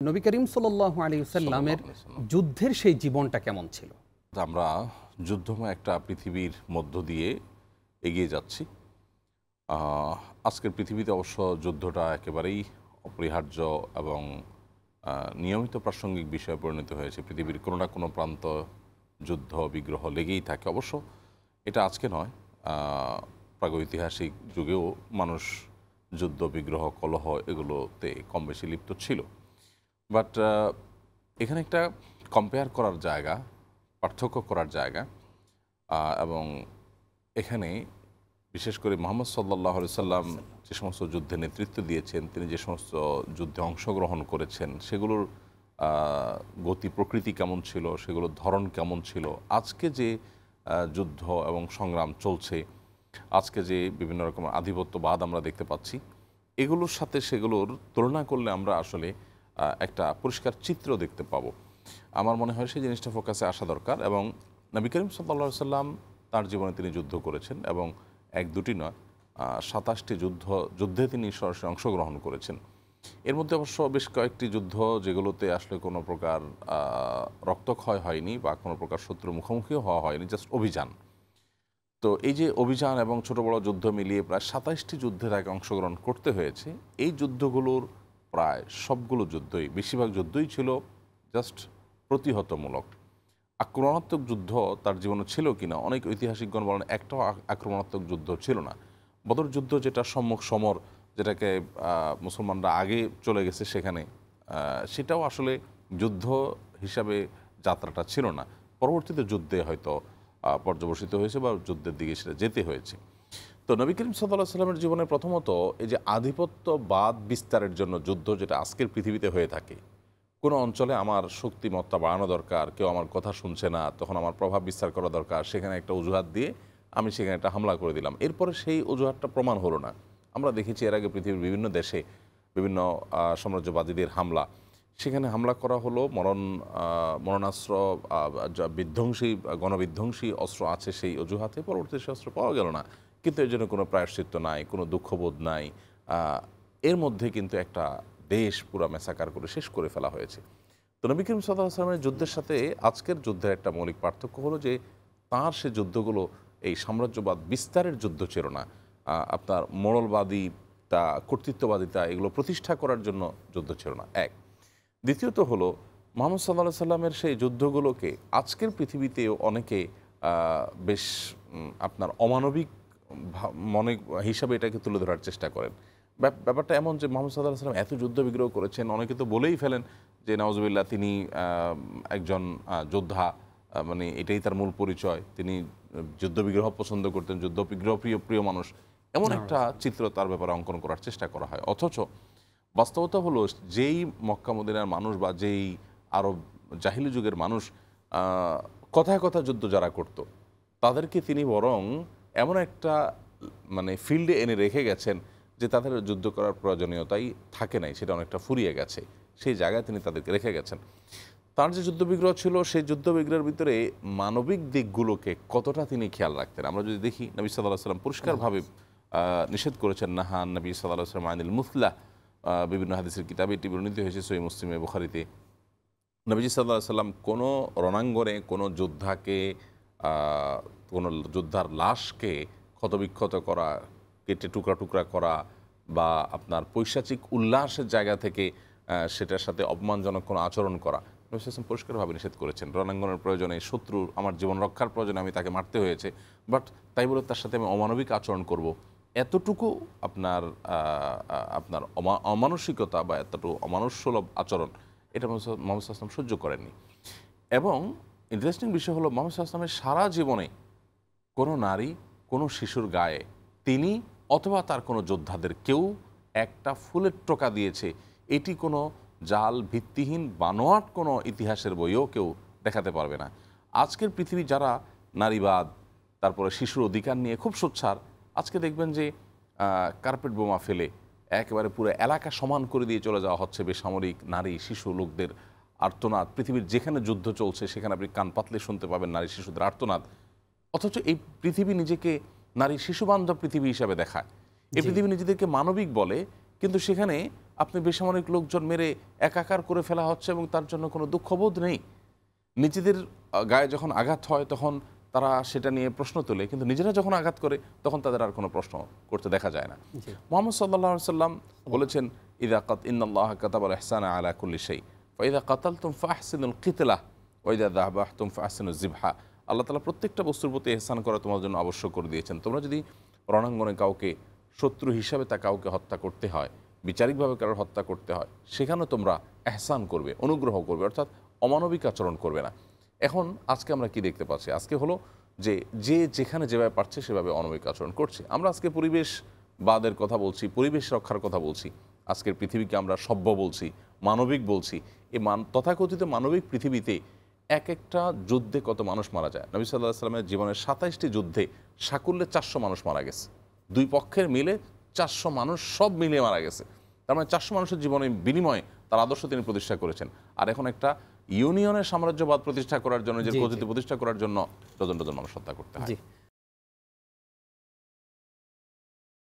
নবী করিম সাল্লাল্লাহু আলাইহি ওয়াসাল্লামের যুদ্ধের সেই জীবনটা কেমন ছিল? আমরা যুদ্ধময় একটা পৃথিবীর মধ্য দিয়ে এগিয়ে যাচ্ছি। আজকের পৃথিবীতে অবশ্য যুদ্ধটা একেবারেই অপরিহার্য এবং নিয়মিত প্রাসঙ্গিক বিষয়ে পরিণত হয়েছে। পৃথিবীর কোনো না কোনো প্রান্ত যুদ্ধ বিগ্রহ লেগেই থাকে। অবশ্য এটা আজকে নয়, প্রাগৈতিহাসিক যুগেও মানুষ যুদ্ধ বিগ্রহ কলহ এগুলোতে কম বেশি লিপ্ত ছিল। বাট এখানে একটা কম্পেয়ার করার জায়গা, পার্থক্য করার জায়গা, এবং এখানে বিশেষ করে মুহাম্মদ সাল্লাল্লাহু আলাইহি সাল্লাম যে সমস্ত যুদ্ধে নেতৃত্ব দিয়েছেন, তিনি যে সমস্ত যুদ্ধে অংশগ্রহণ করেছেন, সেগুলোর গতি প্রকৃতি কেমন ছিল, সেগুলোর ধরন কেমন ছিল, আজকে যে যুদ্ধ এবং সংগ্রাম চলছে, আজকে যে বিভিন্ন রকম আধিপত্যবাদ আমরা দেখতে পাচ্ছি, এগুলোর সাথে সেগুলোর তুলনা করলে আমরা আসলে একটা পরিষ্কার চিত্র দেখতে পাবো। আমার মনে হয় সেই জিনিসটা ফোকাসে আসা দরকার। এবং নবী করিম সাল্লাল্লাহু আলাইহি সাল্লাম তার জীবনে তিনি যুদ্ধ করেছেন এবং এক দুটি নয়, 27টি যুদ্ধে তিনি সরাসরি অংশগ্রহণ করেছেন। এর মধ্যে অবশ্য বেশ কয়েকটি যুদ্ধ যেগুলোতে আসলে কোনো প্রকার রক্তক্ষয় হয়নি বা কোনো প্রকার শত্রু মুখোমুখিও হওয়া হয়নি, জাস্ট অভিযান। তো এই যে অভিযান এবং ছোট বড় যুদ্ধ মিলিয়ে প্রায় 27টি যুদ্ধে তাকে অংশগ্রহণ করতে হয়েছে। এই যুদ্ধগুলোর প্রায় সবগুলো যুদ্ধই, বেশিরভাগ যুদ্ধই ছিল জাস্ট প্রতিহতমূলক। আক্রমণাত্মক যুদ্ধ তার জীবনে ছিল কিনা, অনেক ঐতিহাসিকগণ বলেন একটাও আক্রমণাত্মক যুদ্ধ ছিল না। বদর যুদ্ধ যেটা সম্মুখ সমর, যেটাকে মুসলমানরা আগে চলে গেছে সেখানে, সেটাও আসলে যুদ্ধ হিসাবে যাত্রাটা ছিল না। পরবর্তীতে যুদ্ধে হয়তো পর্যবসিত হয়েছে বা যুদ্ধের দিকে সেটা যেতে হয়েছে। তো নবী করিম সাল্লাল্লাহু আলাইহি সাল্লামের জীবনে প্রথমত এই যে আধিপত্যবাদ বিস্তারের জন্য যুদ্ধ, যেটা আজকের পৃথিবীতে হয়ে থাকে, কোনো অঞ্চলে আমার শক্তিমত্তা বাড়ানো দরকার, কেউ আমার কথা শুনছে না, তখন আমার প্রভাব বিস্তার করা দরকার, সেখানে একটা অজুহাত দিয়ে আমি সেখানে একটা হামলা করে দিলাম। এরপরে সেই অজুহাতটা প্রমাণ হলো না। আমরা দেখেছি এর আগে পৃথিবীর বিভিন্ন দেশে বিভিন্ন সাম্রাজ্যবাদীদের হামলা, সেখানে হামলা করা হলো, মরণাস্ত্র, বিধ্বংসী গণবিধ্বংসী অস্ত্র আছে সেই অজুহাতে, পরবর্তী সে অস্ত্র পাওয়া গেল না, কিন্তু এর জন্য কোনো প্রায়শ্চিত্ত নাই, কোনো দুঃখবোধ নাই। এর মধ্যে কিন্তু একটা দেশ পুরা মেসাকার করে শেষ করে ফেলা হয়েছে। তো নবী করিম সাল্লাল্লাহু আলাইহি ওয়াসাল্লামের যুদ্ধের সাথে আজকের যুদ্ধের একটা মৌলিক পার্থক্য হলো যে তাঁর সে যুদ্ধগুলো এই সাম্রাজ্যবাদ বিস্তারের যুদ্ধ ছিল না, আপনার মোড়লবাদিতা, কর্তৃত্ববাদিতা এগুলো প্রতিষ্ঠা করার জন্য যুদ্ধ ছিল না। এক, দ্বিতীয়ত হলো মুহাম্মদ সাল্লাল্লাহু আলাইহি সাল্লামের সেই যুদ্ধগুলোকে আজকের পৃথিবীতেও অনেকে বেশ আপনার অমানবিক মনে হিসাবে এটাকে তুলে ধরার চেষ্টা করেন। ব্যাপারটা এমন যে মুহাম্মদ সাল্লাল্লাহু আলাইহি সাল্লাম এত যুদ্ধ বিগ্রহ করেছেন, অনেকে তো বলেই ফেলেন যে নাউজুবিল্লাহ তিনি একজন যোদ্ধা, মানে এটাই তার মূল পরিচয়, তিনি যুদ্ধ বিগ্রহ পছন্দ করতেন, যুদ্ধ বিগ্রহ প্রিয় মানুষ, এমন একটা চিত্র তার ব্যাপারে অঙ্কন করার চেষ্টা করা হয়। অথচ বাস্তবতা হলো যেই মক্কা মদিনার মানুষ বা যেই আরব জাহিলি যুগের মানুষ কথায় কথা যুদ্ধ যারা করত, তাদেরকে তিনি বরং এমন একটা মানে ফিল্ডে এনে রেখে গেছেন যে তাদের যুদ্ধ করার প্রয়োজনীয়তাই থাকে নাই, সেটা অনেকটা ফুরিয়ে গেছে, সেই জায়গায় তিনি তাদেরকে রেখে গেছেন। তার যে যুদ্ধবিগ্রহ ছিল, সেই যুদ্ধবিগ্রহের ভিতরে মানবিক দিকগুলোকে কতটা তিনি খেয়াল রাখতেন আমরা যদি দেখি, নবী সাল্লাল্লাহু আলাইহি সাল্লাম পরিষ্কারভাবে নিষেধ করেছেন, নাহান নবী সাল্লাল্লাহু আলাইহি ওয়াসাল্লাম আনিল মুসলাহ, বিভিন্ন হাদিসের কিতাবে এটি বর্ণিত হয়েছে, সহিহ মুসলিমে, বুখারীতে। নবীজি সাল্লাল্লাহু আলাইহি সাল্লাম কোনো রণাঙ্গনে কোনো যোদ্ধাকে, কোনো যোদ্ধার লাশকে ক্ষতবিক্ষত করা, কেটে টুকরা টুকরা করা বা আপনার পৈশাচিক উল্লাসের জায়গা থেকে সেটার সাথে অপমানজনক কোনো আচরণ করা নবী সাল্লাল্লাহু আলাইহি ওয়াসাল্লাম পরিষ্কারভাবে নিষেধ করেছেন। রণাঙ্গনের প্রয়োজনে, শত্রু আমার জীবন রক্ষার প্রয়োজনে আমি তাকে মারতে হয়েছে, বাট তাই বলে তার সাথে আমি অমানবিক আচরণ করব, এতটুকু আপনার আপনার অমানসিকতা বা এতটুকু অমানুষসুলভ আচরণ, এটা মুহাম্মদ সাল্লাল্লাহু আলাইহি ওয়াসাল্লাম সহ্য করেননি। এবং ইন্টারেস্টিং বিষয় হলো মুহাম্মদ সাল্লাল্লাহু আলাইহি ওয়াসাল্লামের সারা জীবনে কোনো নারী, কোনো শিশুর গায়ে তিনি অথবা তার কোনো যোদ্ধাদের কেউ একটা ফুলের টোকা দিয়েছে, এটি কোনো জাল ভিত্তিহীন বানোয়াট কোনো ইতিহাসের বইও কেউ দেখাতে পারবে না। আজকের পৃথিবী যারা নারীবাদ, তারপরে শিশুর অধিকার নিয়ে খুব সোচ্চার, আজকে দেখবেন যে কার্পেট বোমা ফেলে একেবারে পুরো এলাকা সমান করে দিয়ে চলে যাওয়া হচ্ছে বেসামরিক নারী শিশু লোকদের আর্তনাদ। পৃথিবীর যেখানে যুদ্ধ চলছে সেখানে আপনি কান পাতলে শুনতে পাবেন নারী শিশুদের আর্তনাদ। অথচ এই পৃথিবী নিজেকে নারী শিশু বান্ধব পৃথিবী হিসাবে দেখায়, এই পৃথিবী নিজেদেরকে মানবিক বলে, কিন্তু সেখানে আপনি বেসামরিক লোকজন মেরে একাকার করে ফেলা হচ্ছে এবং তার জন্য কোনো দুঃখবোধ নেই। নিজেদের গায়ে যখন আঘাত হয় তখন তারা সেটা নিয়ে প্রশ্ন তোলে, কিন্তু নিজেরা যখন আঘাত করে তখন তাদের আর কোনো প্রশ্ন করতে দেখা যায় না। মুহাম্মদ সাল্লাল্লাহু আলাইহি সাল্লাম বলেছেন, ইন্নাল্লাহা কাতাবাল ইহসানা আলা কুল্লি শাই ফাইদা কাতালতুম ফাহসিনুল কিতলা ওয়াইদা যাবাহতুম ফাহসিনুজ জিবহা। আল্লাহ তাআলা প্রত্যেকটা বস্তুর প্রতি ইহসান করা তোমার জন্য আবশ্যক করে দিয়েছেন। তোমরা যদি রণাঙ্গনে কাউকে শত্রু হিসাবে তা কাউকে হত্যা করতে হয়, বিচারিকভাবে কারোর হত্যা করতে হয়, সেখানে তোমরা ইহসান করবে, অনুগ্রহ করবে, অর্থাৎ অমানবিক আচরণ করবে না। এখন আজকে আমরা কি দেখতে পাচ্ছি? আজকে হলো যে যেখানে যেভাবে পারছে সেভাবে অমানবিক আচরণ করছে। আমরা আজকে পরিবেশবাদের কথা বলছি, পরিবেশ রক্ষার কথা বলছি, আজকের পৃথিবীকে আমরা সভ্য বলছি, মানবিক বলছি। এই তথাকথিত মানবিক পৃথিবীতে এক একটা যুদ্ধে কত মানুষ মারা যায়। নবী সাল্লাল্লাহু আলাইহি ওয়াসাল্লামের জীবনের ২৭টি যুদ্ধে সাকুল্যে ৪০০ মানুষ মারা গেছে। দুই পক্ষের মিলে ৪০০ মানুষ সব মিলিয়ে মারা গেছে। তার মানে ৪০০ মানুষের জীবনের বিনিময়ে তার আদর্শ তিনি প্রতিষ্ঠা করেছেন। আর এখন একটা ইউনিয়নের সাম্রাজ্যবাদ প্রতিষ্ঠা করার জন্য, যে পদ্ধতি প্রতিষ্ঠা করার জন্য ডজন ডজন মানুষ হত্যা করতে হয়।